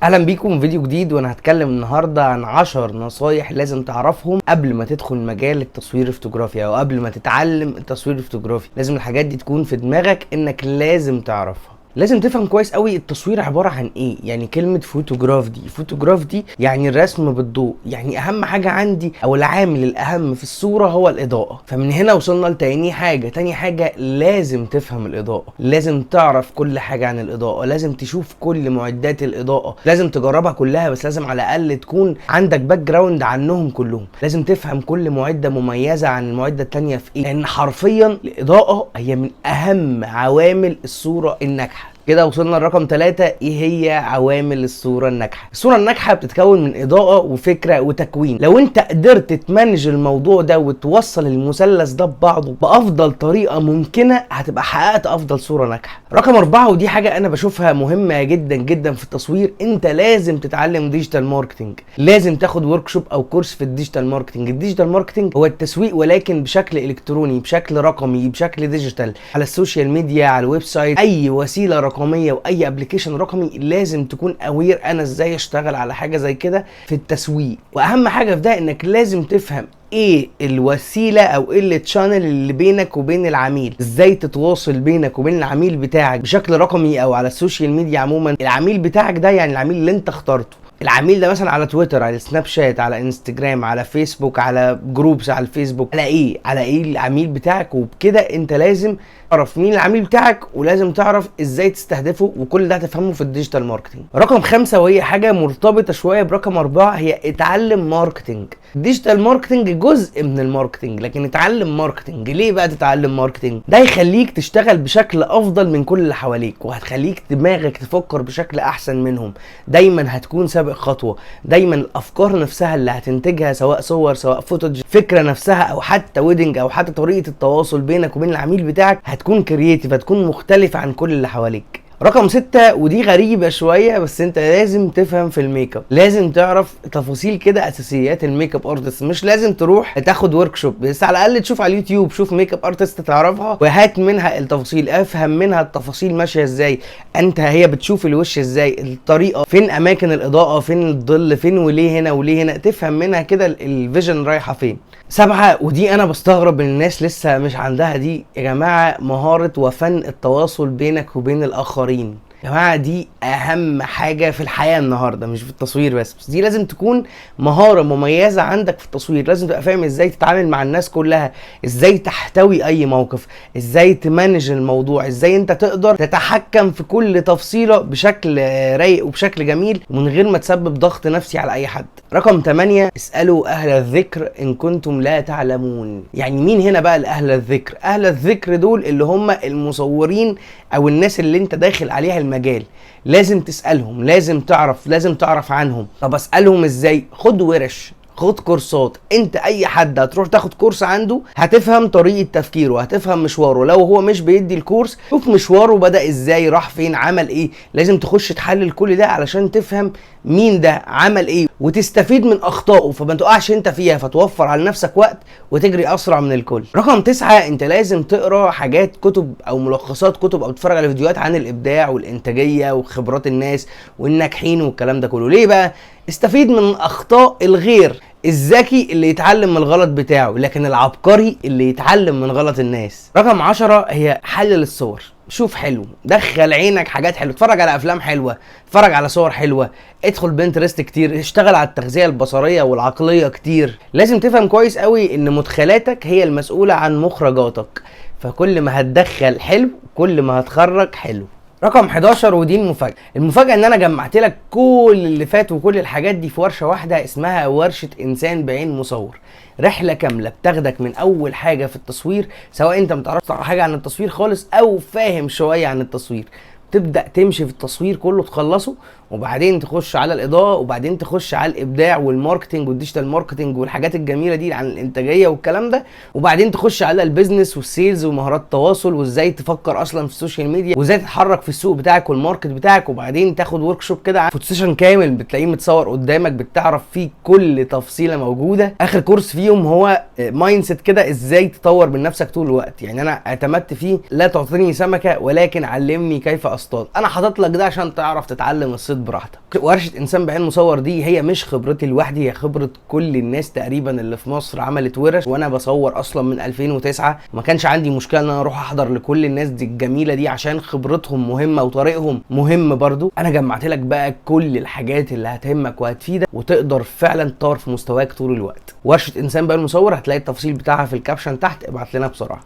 اهلا بيكم في فيديو جديد، وانا هتكلم النهارده عن 10 نصايح لازم تعرفهم قبل ما تدخل مجال التصوير الفوتوغرافي او قبل ما تتعلم التصوير الفوتوغرافي. لازم الحاجات دي تكون في دماغك انك لازم تعرفها. لازم تفهم كويس قوي التصوير عباره عن ايه. يعني كلمه فوتوغراف دي يعني الرسم بالضوء. يعني اهم حاجه عندي او العامل الاهم في الصوره هو الاضاءه. فمن هنا وصلنا لتاني حاجه لازم تفهم الاضاءه، لازم تعرف كل حاجه عن الاضاءه، لازم تشوف كل معدات الاضاءه، لازم تجربها كلها، بس لازم على الاقل تكون عندك باك جراوند عنهم كلهم. لازم تفهم كل معده مميزه عن المعده التانيه في ايه، لان حرفيا الاضاءه هي من اهم عوامل الصوره الناجحه. كده وصلنا لرقم 3. ايه هي عوامل الصورة الناجحة؟ الصورة الناجحة بتتكون من اضاءة وفكرة وتكوين. لو انت قدرت تمانج الموضوع ده وتوصل المثلث ده ببعضه بافضل طريقة ممكنة، هتبقى حققت افضل صورة ناجحة. رقم 4، ودي حاجة انا بشوفها مهمة جدا جدا في التصوير، انت لازم تتعلم ديجيتال ماركتنج. لازم تاخد وركشوب او كورس في الديجيتال ماركتنج. الديجيتال ماركتنج هو التسويق ولكن بشكل الكتروني، بشكل رقمي، بشكل ديجيتال، على السوشيال ميديا، على الويب سايت، اي وسيلة رقمية واي ابلكيشن رقمي. لازم تكون اوير انا ازاي اشتغل على حاجه زي كده في التسويق. واهم حاجه في ده انك لازم تفهم ايه الوسيله او ايه التشانل اللي بينك وبين العميل، ازاي تتواصل بينك وبين العميل بتاعك بشكل رقمي او على السوشيال ميديا عموما. العميل بتاعك ده يعني العميل اللي انت اخترته. العميل ده مثلا على تويتر، على سناب شات، على انستجرام، على فيسبوك، على جروبس على الفيسبوك، على ايه العميل بتاعك. وبكده انت لازم تعرف مين العميل بتاعك ولازم تعرف ازاي تستهدفه، وكل ده هتفهمه في الديجيتال ماركتنج. رقم 5، وهي حاجة مرتبطة شوية برقم 4، هي اتعلم ماركتنج. الديجيتال ماركتنج جزء من الماركتنج، لكن اتعلم ماركتنج. ليه بقى تتعلم ماركتنج؟ ده يخليك تشتغل بشكل افضل من كل اللي حواليك، وهتخليك دماغك تفكر بشكل احسن منهم. دايما هتكون سابق خطوة. دايما الافكار نفسها اللي هتنتجها، سواء صور، سواء فوتوج، فكرة نفسها، او حتى ويدنج، او حتى طريقة التواصل بينك وبين العميل بتاعك، هتكون كرييتيف، هتكون مختلفة عن كل اللي حواليك. رقم 6، ودي غريبة شوية، بس انت لازم تفهم في الميك اب. لازم تعرف تفاصيل كده اساسيات الميك اب ارتست. مش لازم تروح تاخد ورك شوب، بس على الاقل تشوف على اليوتيوب، شوف ميك اب ارتست تعرفها وهات منها التفاصيل، افهم منها التفاصيل ماشية ازاي، هي بتشوف الوش ازاي، الطريقة فين، اماكن الاضاءة فين، الظل فين، وليه هنا وليه هنا. تفهم منها كده الفيجن رايحة فين. 7، ودي انا بستغرب ان الناس لسه مش عندها دي يا جماعة، مهارة وفن التواصل بينك وبين الاخرين. يا جماعة دي اهم حاجة في الحياة النهاردة، مش في التصوير بس دي لازم تكون مهارة مميزة عندك في التصوير. لازم تبقى فاهم ازاي تتعامل مع الناس كلها، ازاي تحتوي اي موقف، ازاي تمانج الموضوع، ازاي انت تقدر تتحكم في كل تفصيلة بشكل رايق وبشكل جميل ومن غير ما تسبب ضغط نفسي على اي حد. رقم 8، اسألوا اهل الذكر ان كنتم لا تعلمون. يعني مين هنا بقى الاهل الذكر؟ اهل الذكر دول اللي هم المصورين او الناس اللي انت داخل عليها المجال. لازم تسألهم، لازم تعرف عنهم. طب اسألهم ازاي؟ خد ورش، خد كورسات. انت اي حد هتروح تاخد كورس عنده هتفهم طريقة تفكيره، هتفهم مشواره. لو هو مش بيدي الكورس، شوف مشواره بدأ ازاي، راح فين، عمل ايه. لازم تخش تحلل كل ده علشان تفهم مين ده عمل ايه وتستفيد من اخطائه، فما تقعش انت فيها، فتوفر على نفسك وقت وتجري اسرع من الكل. رقم 9، انت لازم تقرا حاجات، كتب او ملخصات كتب، او تتفرج على فيديوهات عن الابداع والانتاجية وخبرات الناس والناجحين والكلام ده كله. ليه بقى؟ استفيد من اخطاء الغير. الذكي اللي يتعلم من الغلط بتاعه، لكن العبقري اللي يتعلم من غلط الناس. رقم 10، هي حلل الصور. شوف حلو، دخل عينك حاجات حلوه، اتفرج على افلام حلوه، اتفرج على صور حلوه، ادخل بنترست كتير، اشتغل على التغذيه البصريه والعقليه كتير. لازم تفهم كويس قوي ان مدخلاتك هي المسؤوله عن مخرجاتك، فكل ما هتدخل حلو كل ما هتخرج حلو. رقم 11، ودي المفاجأة ان انا جمعت لك كل اللي فات وكل الحاجات دي في ورشة واحدة اسمها ورشة انسان بعين مصور. رحلة كاملة بتاخدك من اول حاجة في التصوير، سواء انت متعرفش حاجة عن التصوير خالص او فاهم شوية عن التصوير. تبدأ تمشي في التصوير كله تخلصه، وبعدين تخش على الاضاءه، وبعدين تخش على الابداع والماركتنج والديجيتال ماركتنج والحاجات الجميله دي عن الانتاجيه والكلام ده، وبعدين تخش على البيزنس والسيلز ومهارات التواصل وازاي تفكر اصلا في السوشيال ميديا وازاي تتحرك في السوق بتاعك والماركت بتاعك. وبعدين تاخد ورك شوب كده، فوتو سيشن كامل بتلاقيه متصور قدامك، بتعرف فيه كل تفصيله موجوده. اخر كورس فيهم هو مايند سيت كده، ازاي تطور من نفسك طول الوقت. يعني انا اعتمدت فيه لا تعطيني سمكه ولكن علمني كيف اصطاد. انا حاطط لك ده عشان تعرف تتعلم الصيد براحتك. ورشه انسان بعين مصور دي هي مش خبرتي لوحدي، هي خبره كل الناس تقريبا اللي في مصر عملت ورش، وانا بصور اصلا من 2009. ما كانش عندي مشكله ان انا اروح احضر لكل الناس دي الجميله دي عشان خبرتهم مهمه وطريقهم مهم برضو. انا جمعت لك بقى كل الحاجات اللي هتهمك وهتفيدك وتقدر فعلا تطور في مستواك طول الوقت. ورشه انسان بعين مصور هتلاقي التفاصيل بتاعها في الكابشن تحت، ابعت لنا بسرعه.